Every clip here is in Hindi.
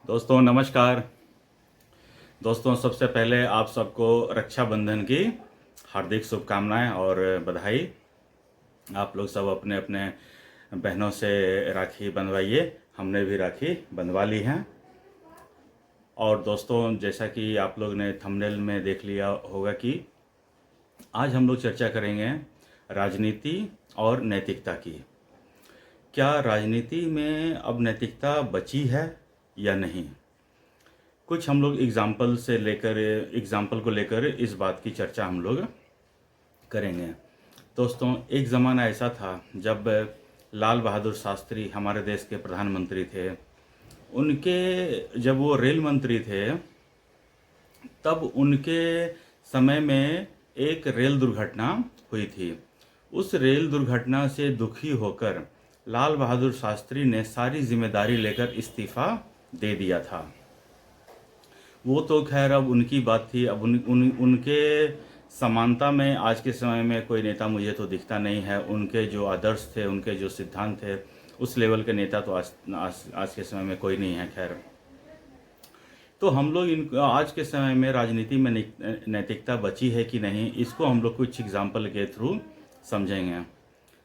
दोस्तों नमस्कार। दोस्तों सबसे पहले आप सबको रक्षाबंधन की हार्दिक शुभकामनाएं और बधाई। आप लोग सब अपने अपने बहनों से राखी बंधवाइए। हमने भी राखी बंधवा ली हैं। और दोस्तों जैसा कि आप लोग ने थंबनेल में देख लिया होगा कि आज हम लोग चर्चा करेंगे राजनीति और नैतिकता की। क्या राजनीति में अब नैतिकता बची है या नहीं? कुछ हम लोग एग्जाम्पल को लेकर इस बात की चर्चा हम लोग करेंगे। दोस्तों एक ज़माना ऐसा था जब लाल बहादुर शास्त्री हमारे देश के प्रधानमंत्री थे। उनके जब वो रेल मंत्री थे तब उनके समय में एक रेल दुर्घटना हुई थी। उस रेल दुर्घटना से दुखी होकर लाल बहादुर शास्त्री ने सारी जिम्मेदारी लेकर इस्तीफ़ा दे दिया था। वो तो खैर अब उनकी बात थी। अब उनके समानता में आज के समय में कोई नेता मुझे तो दिखता नहीं है। उनके जो आदर्श थे, उनके जो सिद्धांत थे, उस लेवल के नेता तो आज के समय में कोई नहीं है। खैर, तो हम लोग आज के समय में राजनीति में नैतिकता बची है कि नहीं, इसको हम लोग कुछ एग्जाम्पल के थ्रू समझेंगे।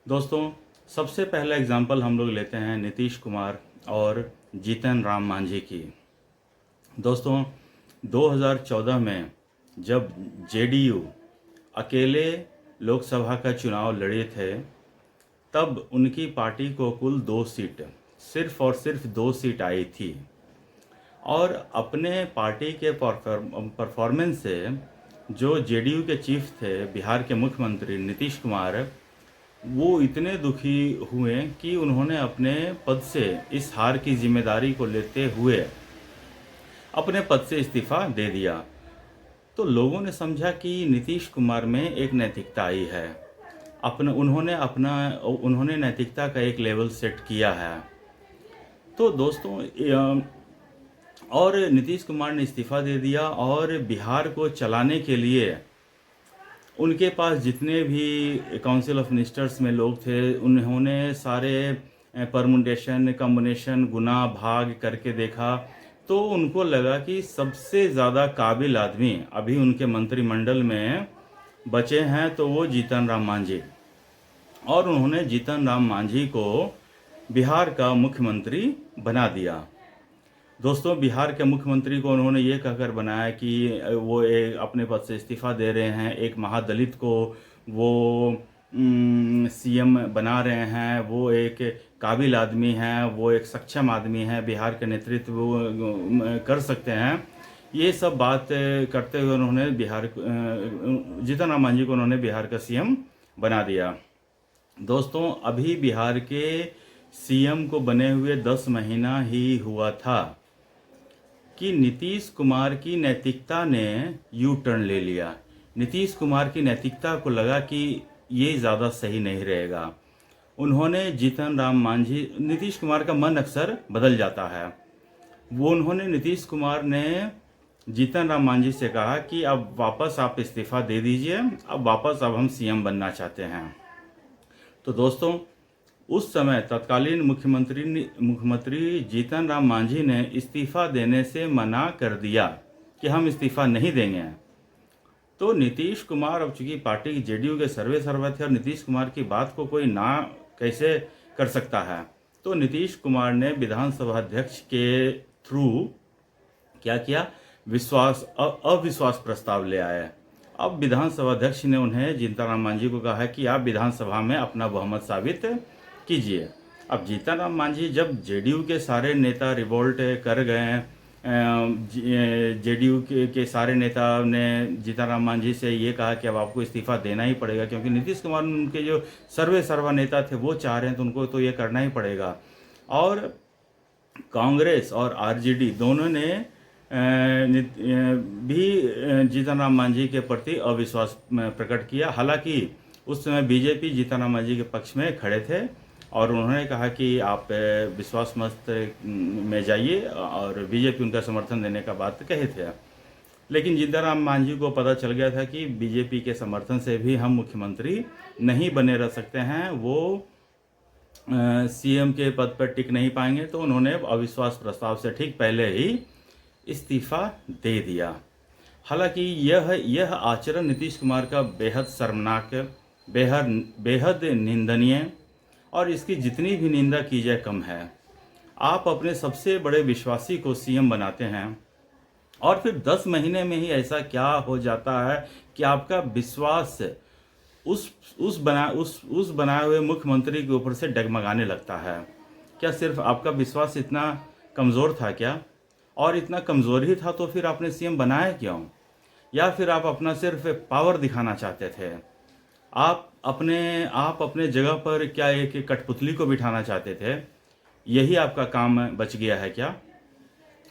दोस्तों सबसे पहला एग्जाम्पल हम लोग लेते हैं नीतीश कुमार और जीतन राम मांझी की। दोस्तों 2014 में जब जेडीयू अकेले लोकसभा का चुनाव लड़े थे तब उनकी पार्टी को कुल 2 सीट, सिर्फ और सिर्फ 2 सीट आई थी। और अपने पार्टी के परफॉर्मेंस से जो जेडीयू के चीफ थे, बिहार के मुख्यमंत्री नीतीश कुमार, वो इतने दुखी हुए कि उन्होंने अपने पद से इस हार की जिम्मेदारी को लेते हुए अपने पद से इस्तीफा दे दिया। तो लोगों ने समझा कि नीतीश कुमार में एक नैतिकता आई है। उन्होंने नैतिकता का एक लेवल सेट किया है। तो दोस्तों और नीतीश कुमार ने इस्तीफा दे दिया और बिहार को चलाने के लिए उनके पास जितने भी काउंसिल ऑफ मिनिस्टर्स में लोग थे, उन्होंने सारे परमुटेशन, कम्बिनेशन, गुना भाग करके देखा। तो उनको लगा कि सबसे ज़्यादा काबिल आदमी अभी उनके मंत्रिमंडल में बचे हैं तो वो जीतन राम मांझी। और उन्होंने जीतन राम मांझी को बिहार का मुख्यमंत्री बना दिया। दोस्तों बिहार के मुख्यमंत्री को उन्होंने ये कहकर बनाया कि वो अपने पद से इस्तीफा दे रहे हैं, एक महादलित को वो सीएम बना रहे हैं, वो एक काबिल आदमी हैं, वो एक सक्षम आदमी हैं, बिहार के नेतृत्व वो कर सकते हैं। ये सब बात करते हुए उन्होंने जीतन राम मांझी को उन्होंने बिहार का सीएम बना दिया। दोस्तों अभी बिहार के सीएम को बने हुए 10 महीना ही हुआ था कि नीतीश कुमार की नैतिकता ने यू टर्न ले लिया। नीतीश कुमार की नैतिकता को लगा कि ये ज़्यादा सही नहीं रहेगा। उन्होंने जीतन राम मांझी, नीतीश कुमार का मन अक्सर बदल जाता है, नीतीश कुमार ने जीतन राम मांझी से कहा कि अब वापस आप इस्तीफा दे दीजिए, अब हम सीएम बनना चाहते हैं। तो दोस्तों उस समय तत्कालीन मुख्यमंत्री जीतन राम मांझी ने इस्तीफा देने से मना कर दिया कि हम इस्तीफा नहीं देंगे। तो नीतीश कुमार, अब चूंकि पार्टी की जेडीयू के सर्वे थे और नीतीश कुमार की बात को कोई ना कैसे कर सकता है, तो नीतीश कुमार ने विधानसभा अध्यक्ष के थ्रू क्या किया, अविश्वास प्रस्ताव ले आए। अब विधानसभा अध्यक्ष ने उन्हें जीतन राम मांझी को कहा है कि आप विधानसभा में अपना बहुमत साबित कीजिए। अब जीतन राम मांझी, जब जेडीयू के सारे नेता रिवोल्ट कर गए, जेडीयू के सारे नेता ने जीतन राम मांझी से ये कहा कि अब आपको इस्तीफा देना ही पड़ेगा, क्योंकि नीतीश कुमार उनके जो सर्वा नेता थे वो चाह रहे हैं, तो उनको तो ये करना ही पड़ेगा। और कांग्रेस और आरजेडी दोनों ने भी जीतन राम मांझी के प्रति अविश्वास प्रकट किया। हालांकि उस समय बीजेपी जीतन राम मांझी के पक्ष में खड़े थे और उन्होंने कहा कि आप विश्वास मत में जाइए, और बीजेपी उनका समर्थन देने का बात कहे थे। लेकिन जीतन राम मांझी को पता चल गया था कि बीजेपी के समर्थन से भी हम मुख्यमंत्री नहीं बने रह सकते हैं। वो सीएम के पद पर टिक नहीं पाएंगे, तो उन्होंने अविश्वास प्रस्ताव से ठीक पहले ही इस्तीफा दे दिया। हालांकि यह आचरण नीतीश कुमार का बेहद शर्मनाक, बेहद निंदनीय, और इसकी जितनी भी निंदा की जाए कम है। आप अपने सबसे बड़े विश्वासी को सीएम बनाते हैं और फिर 10 महीने में ही ऐसा क्या हो जाता है कि आपका विश्वास उस बनाए हुए मुख्यमंत्री के ऊपर से डगमगाने लगता है। क्या सिर्फ आपका विश्वास इतना कमज़ोर था क्या? और इतना कमज़ोर ही था तो फिर आपने सीएम बनाया क्यों? या फिर आप अपना सिर्फ पावर दिखाना चाहते थे? आप अपने जगह पर क्या एक कठपुतली को बिठाना चाहते थे? यही आपका काम बच गया है क्या?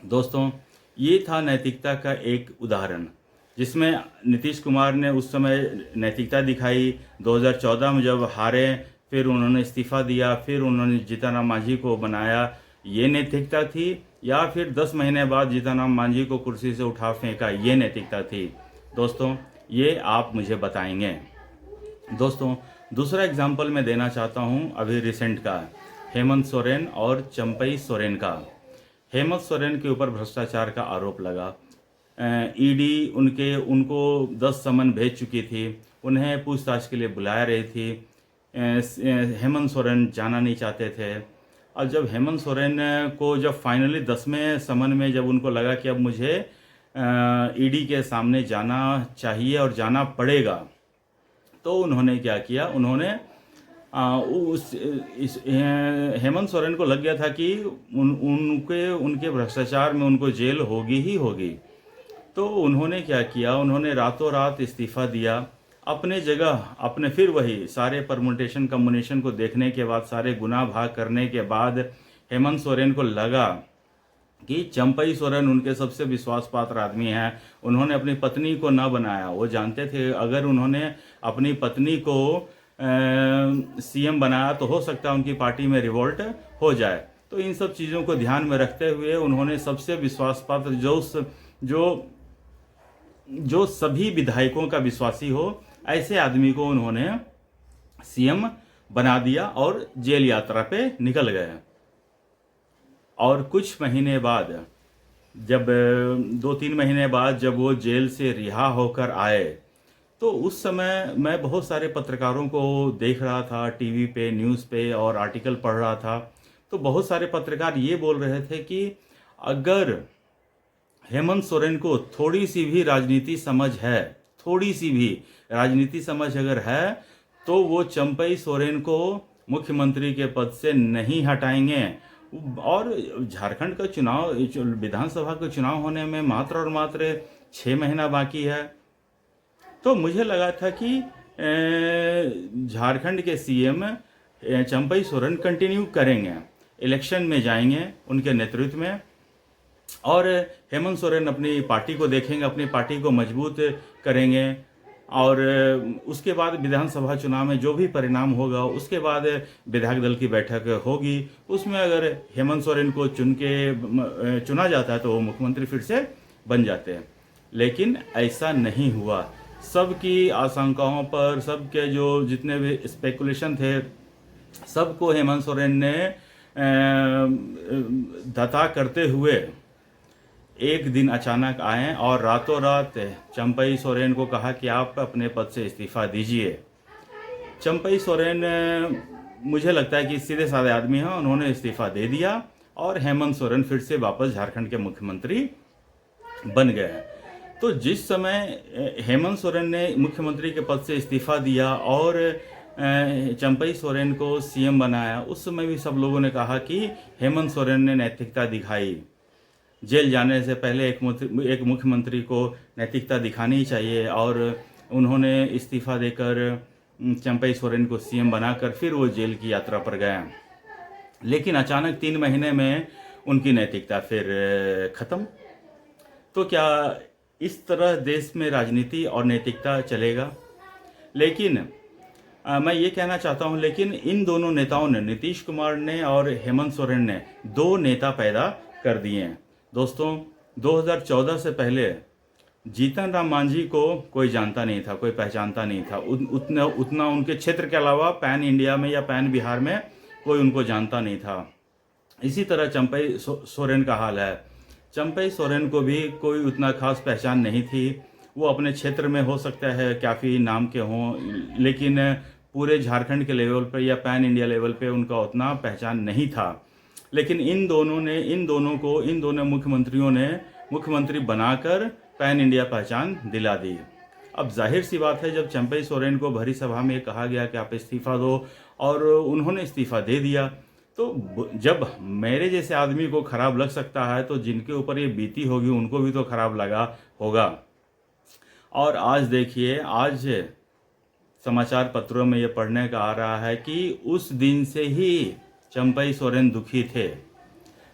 दोस्तों, ये था नैतिकता का एक उदाहरण, जिसमें नीतीश कुमार ने उस समय नैतिकता दिखाई। 2014 में जब हारे, फिर उन्होंने इस्तीफा दिया, फिर उन्होंने जीतन राम मांझी को बनाया, ये नैतिकता थी? या फिर 10 महीने बाद जीतन राम मांझी को कुर्सी से उठा फेंका, ये नैतिकता थी? दोस्तों, ये आप मुझे बताएंगे। दोस्तों, दूसरा एग्जाम्पल मैं देना चाहता हूँ अभी रिसेंट का, हेमंत सोरेन और चंपई सोरेन का। हेमंत सोरेन के ऊपर भ्रष्टाचार का आरोप लगा। ईडी उनको 10 समन भेज चुकी थी, उन्हें पूछताछ के लिए बुलाया रही थी। हेमंत सोरेन जाना नहीं चाहते थे। और जब हेमंत सोरेन को जब फाइनली 10वें समन में जब उनको लगा कि अब मुझे ईडी के सामने जाना चाहिए और जाना पड़ेगा, तो उन्होंने क्या किया? उन्होंने हेमंत सोरेन को लग गया था कि उनके भ्रष्टाचार में उनको जेल होगी ही होगी। तो उन्होंने क्या किया? उन्होंने रातों रात इस्तीफा दिया। अपने जगह फिर वही सारे परमुटेशन कम्युनिकेशन को देखने के बाद, सारे गुना भाग करने के बाद हेमंत सोरेन को लगा कि चंपई सोरेन उनके सबसे विश्वास पात्र आदमी हैं। उन्होंने अपनी पत्नी को न बनाया। वो जानते थे अगर उन्होंने अपनी पत्नी को सीएम बनाया तो हो सकता है उनकी पार्टी में रिवोल्ट हो जाए। तो इन सब चीज़ों को ध्यान में रखते हुए उन्होंने सबसे विश्वास पात्र जो सभी विधायकों का विश्वासी हो, ऐसे आदमी को उन्होंने सीएम बना दिया और जेल यात्रा पे निकल गए। और कुछ महीने बाद, जब 2-3 महीने बाद जब वो जेल से रिहा होकर आए, तो उस समय मैं बहुत सारे पत्रकारों को देख रहा था टीवी पे, न्यूज़ पे, और आर्टिकल पढ़ रहा था। तो बहुत सारे पत्रकार ये बोल रहे थे कि अगर हेमंत सोरेन को थोड़ी सी भी राजनीति समझ है, थोड़ी सी भी राजनीति समझ अगर है, तो वो चंपई सोरेन को मुख्यमंत्री के पद से नहीं हटाएंगे। और झारखंड का चुनाव, विधानसभा का चुनाव होने में मात्र और मात्र 6 महीना बाकी है। तो मुझे लगा था कि झारखंड के सीएम चंपई सोरेन कंटिन्यू करेंगे, इलेक्शन में जाएंगे उनके नेतृत्व में, और हेमंत सोरेन अपनी पार्टी को देखेंगे, अपनी पार्टी को मजबूत करेंगे। और उसके बाद विधानसभा चुनाव में जो भी परिणाम होगा, उसके बाद विधायक दल की बैठक होगी। उसमें अगर हेमंत सोरेन को चुना जाता है तो वो मुख्यमंत्री फिर से बन जाते हैं। लेकिन ऐसा नहीं हुआ। सबकी आशंकाओं पर, सबके जो जितने भी स्पेकुलेशन थे, सबको हेमंत सोरेन ने धता करते हुए एक दिन अचानक आए और रातों रात चंपई सोरेन को कहा कि आप अपने पद से इस्तीफा दीजिए। चंपई सोरेन, मुझे लगता है कि सीधे साधे आदमी हैं, उन्होंने इस्तीफा दे दिया और हेमंत सोरेन फिर से वापस झारखंड के मुख्यमंत्री बन गए। तो जिस समय हेमंत सोरेन ने मुख्यमंत्री के पद से इस्तीफा दिया और चंपई सोरेन को सीएम बनाया, उस समय भी सब लोगों ने कहा कि हेमंत सोरेन ने नैतिकता दिखाई। जेल जाने से पहले एक मुख्यमंत्री को नैतिकता दिखानी चाहिए, और उन्होंने इस्तीफा देकर चंपई सोरेन को सीएम बनाकर फिर वो जेल की यात्रा पर गया। लेकिन अचानक 3 महीने में उनकी नैतिकता फिर खत्म। तो क्या इस तरह देश में राजनीति और नैतिकता चलेगा? लेकिन मैं ये कहना चाहता हूँ, लेकिन इन दोनों नेताओं ने, नीतीश कुमार ने और हेमंत सोरेन ने, 2 नेता पैदा कर दिए हैं। दोस्तों, 2014 से पहले जीतन राम मांझी को कोई जानता नहीं था, कोई पहचानता नहीं था। उतना उनके क्षेत्र के अलावा पैन इंडिया में या पैन बिहार में कोई उनको जानता नहीं था। इसी तरह चंपई सोरेन का हाल है। चंपई सोरेन को भी कोई उतना खास पहचान नहीं थी। वो अपने क्षेत्र में हो सकता है काफ़ी नाम के हों, लेकिन पूरे झारखंड के लेवल पर या पैन इंडिया लेवल पे उनका उतना पहचान नहीं था। लेकिन इन दोनों मुख्यमंत्रियों ने मुख्यमंत्री बनाकर पैन इंडिया पहचान दिला दी। अब जाहिर सी बात है, जब चंपई सोरेन को भरी सभा में कहा गया कि आप इस्तीफ़ा दो और उन्होंने इस्तीफ़ा दे दिया, तो जब मेरे जैसे आदमी को खराब लग सकता है तो जिनके ऊपर ये बीती होगी उनको भी तो खराब लगा होगा। और आज देखिए, आज समाचार पत्रों में ये पढ़ने का आ रहा है कि उस दिन से ही चंपई सोरेन दुखी थे।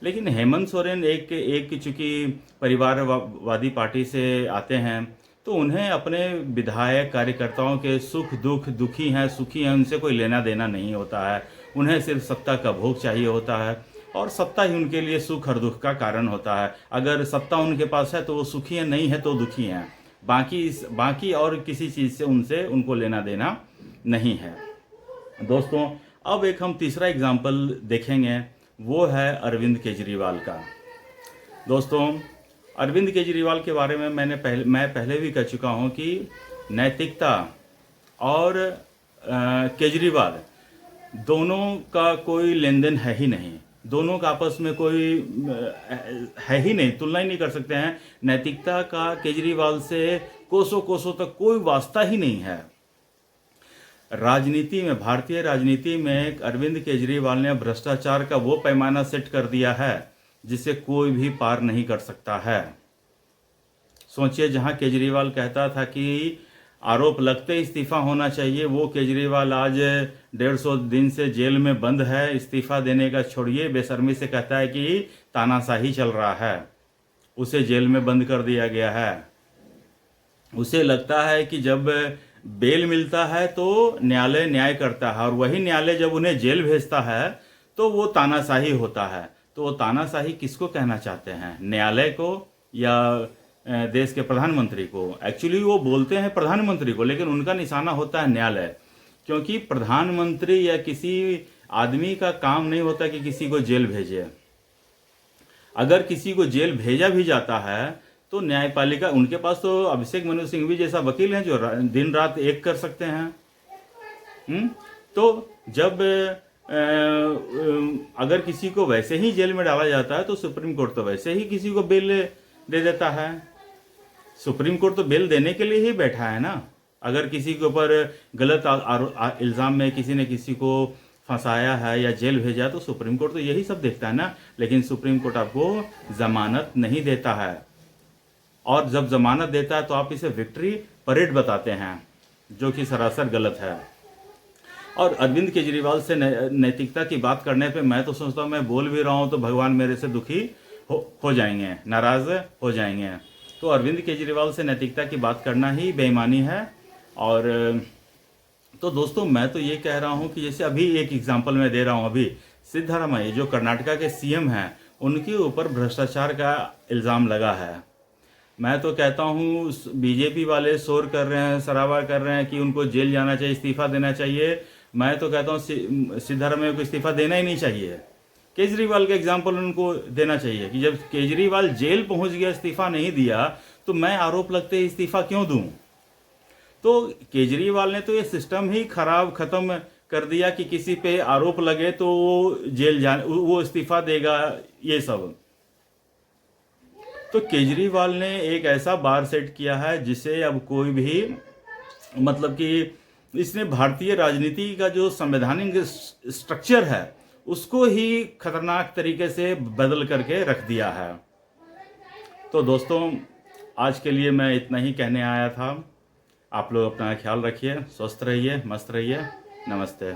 लेकिन हेमंत सोरेन एक चूँकि परिवारवादी पार्टी से आते हैं, तो उन्हें अपने विधायक कार्यकर्ताओं के सुख दुख, दुखी हैं सुखी हैं, उनसे कोई लेना देना नहीं होता है। उन्हें सिर्फ सत्ता का भोग चाहिए होता है और सत्ता ही उनके लिए सुख और दुख का कारण होता है। अगर सत्ता उनके पास है तो वो सुखी हैं, नहीं है तो दुखी हैं। बाकी और किसी चीज़ से उनको लेना देना नहीं है। दोस्तों, अब एक हम तीसरा एग्जाम्पल देखेंगे, वो है अरविंद केजरीवाल का। दोस्तों, अरविंद केजरीवाल के बारे में मैं पहले भी कह चुका हूँ कि नैतिकता और केजरीवाल दोनों का कोई लेन देन है ही नहीं। दोनों का आपस में कोई है ही नहीं, तुलना ही नहीं कर सकते हैं। नैतिकता का केजरीवाल से कोसों तक कोई वास्ता ही नहीं है। राजनीति में, भारतीय राजनीति में अरविंद केजरीवाल ने भ्रष्टाचार का वो पैमाना सेट कर दिया है जिसे कोई भी पार नहीं कर सकता है। सोचिए, जहां केजरीवाल कहता था कि आरोप लगते इस्तीफा होना चाहिए, वो केजरीवाल आज 150 दिन से जेल में बंद है। इस्तीफा देने का छोड़िए, बेशर्मी से कहता है कि तानाशाही चल रहा है। उसे जेल में बंद कर दिया गया है। उसे लगता है कि जब बेल मिलता है तो न्यायालय न्याय करता है, और वही न्यायालय जब उन्हें जेल भेजता है तो वो तानाशाही होता है। तो वो तानाशाही किसको कहना चाहते हैं, न्यायालय को या देश के प्रधानमंत्री को? एक्चुअली वो बोलते हैं प्रधानमंत्री को, लेकिन उनका निशाना होता है न्यायालय, क्योंकि प्रधानमंत्री या किसी आदमी का काम नहीं होता कि किसी को जेल भेजे। अगर किसी को जेल भेजा भी जाता है तो न्यायपालिका, उनके पास तो अभिषेक मनु सिंघवी जैसा वकील हैं जो दिन रात एक कर सकते हैं। तो जब अगर किसी को वैसे ही जेल में डाला जाता है तो सुप्रीम कोर्ट तो वैसे ही किसी को बेल दे देता है। सुप्रीम कोर्ट तो बेल देने के लिए ही बैठा है ना। अगर किसी के ऊपर गलत इल्ज़ाम में किसी ने किसी को फंसाया है या जेल भेजा तो सुप्रीम कोर्ट तो यही सब देखता है ना। लेकिन सुप्रीम कोर्ट आपको जमानत नहीं देता है, और जब जमानत देता है तो आप इसे विक्ट्री परेड बताते हैं, जो कि सरासर गलत है। और अरविंद केजरीवाल से नैतिकता की बात करने पे मैं तो सोचता हूँ, मैं बोल भी रहा हूँ तो भगवान मेरे से दुखी हो जाएंगे, नाराज हो जाएंगे। तो अरविंद केजरीवाल से नैतिकता की बात करना ही बेईमानी है। और तो दोस्तों, मैं तो ये कह रहा हूँ कि जैसे अभी एक एग्जांपल मैं दे रहा हूँ, अभी सिद्धरामैया जो कर्नाटका के सीएम हैं, उनके ऊपर भ्रष्टाचार का इल्ज़ाम लगा है। मैं तो कहता हूँ बीजेपी वाले शोर कर रहे हैं, सरावा कर रहे हैं कि उनको जेल जाना चाहिए, इस्तीफा देना चाहिए। मैं तो कहता हूँ सिद्धरामैया को इस्तीफा देना ही नहीं चाहिए। केजरीवाल का एग्जाम्पल उनको देना चाहिए कि जब केजरीवाल जेल पहुंच गया, इस्तीफा नहीं दिया, तो मैं आरोप लगते ही इस्तीफा क्यों दूं? तो केजरीवाल ने तो ये सिस्टम ही खत्म कर दिया कि किसी पे आरोप लगे तो वो इस्तीफा देगा, ये सब। तो केजरीवाल ने एक ऐसा बार सेट किया है जिसे अब कोई भी, मतलब कि इसने भारतीय राजनीति का जो संवैधानिक स्ट्रक्चर है उसको ही खतरनाक तरीके से बदल करके रख दिया है। तो दोस्तों, आज के लिए मैं इतना ही कहने आया था। आप लोग अपना ख्याल रखिए, स्वस्थ रहिए, मस्त रहिए। नमस्ते।